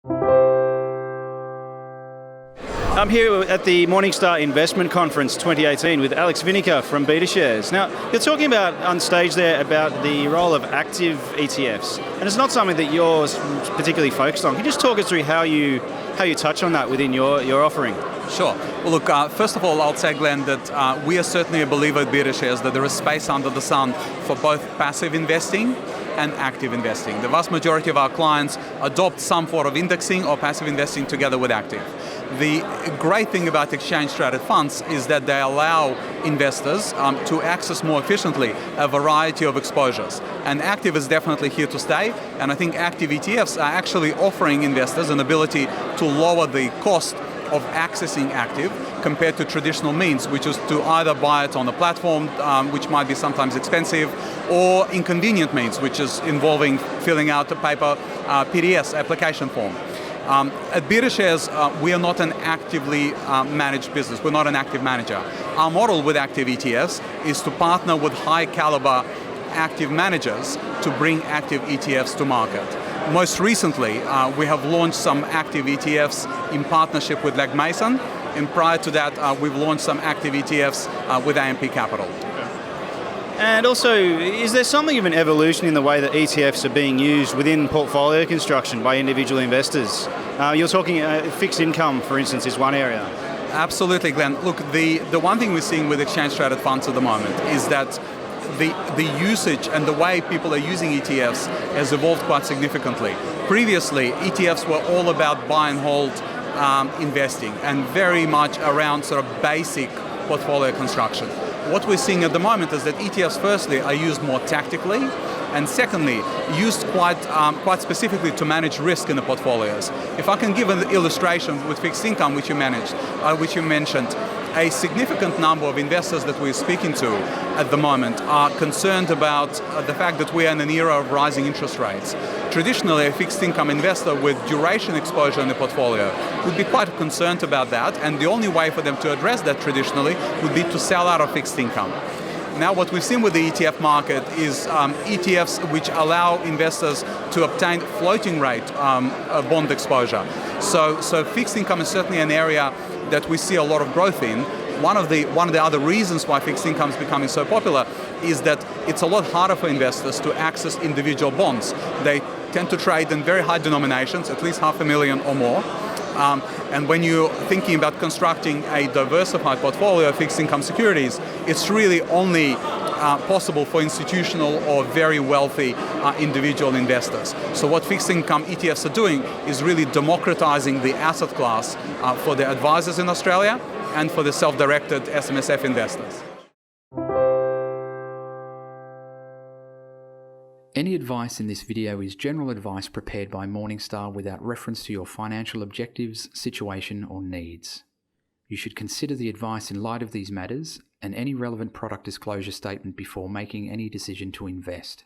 I'm here at the Morningstar Investment Conference 2018 with Alex Vynokur from BetaShares. Now, you're talking about on stage there about the role of active ETFs, and it's not something that you're particularly focused on. Can you just talk us through how you touch on that within your offering? Sure. Well, look, first of all, I'll say, Glenn, that we are certainly a believer at BetaShares that there is space under the sun for both passive investing and active investing. The vast majority of our clients adopt some form of indexing or passive investing together with active. The great thing about exchange-traded funds is that they allow investors to access more efficiently a variety of exposures. And active is definitely here to stay, and I think active ETFs are actually offering investors an ability to lower the cost of accessing active compared to traditional means, which is to either buy it on a platform, which might be sometimes expensive, or inconvenient means, which is involving filling out a paper PDS application form. At BetaShares, we are not an actively managed business. We're not an active manager. Our model with active ETFs is to partner with high caliber active managers to bring active ETFs to market. Most recently, we have launched some active ETFs in partnership with Legg Mason, and prior to that, we've launched some active ETFs with AMP Capital. And also, is there something of an evolution in the way that ETFs are being used within portfolio construction by individual investors? You're talking fixed income, for instance, is one area. Absolutely, Glenn. Look, the one thing we're seeing with exchange-traded funds at the moment is that the usage and the way people are using ETFs has evolved quite significantly. Previously, ETFs were all about buy and hold investing and very much around sort of basic portfolio construction. What we're seeing at the moment is that ETFs, firstly, are used more tactically, and secondly, used quite specifically to manage risk in the portfolios. If I can give an illustration with fixed income, which you mentioned, a significant number of investors that we're speaking to at the moment are concerned about the fact that we are in an era of rising interest rates. Traditionally, a fixed income investor with duration exposure in the portfolio would be quite concerned about that, and the only way for them to address that traditionally would be to sell out of fixed income. Now what we've seen with the ETF market is ETFs which allow investors to obtain floating rate bond exposure. So fixed income is certainly an area that we see a lot of growth in. One of the other reasons why fixed income is becoming so popular is that it's a lot harder for investors to access individual bonds. They tend to trade in very high denominations, at least $500,000 or more. And when you're thinking about constructing a diversified portfolio of fixed income securities, it's really only possible for institutional or very wealthy individual investors. So what fixed income ETFs are doing is really democratizing the asset class for the advisors in Australia and for the self-directed SMSF investors. Any advice in this video is general advice prepared by Morningstar without reference to your financial objectives, situation, or needs. You should consider the advice in light of these matters and any relevant product disclosure statement before making any decision to invest.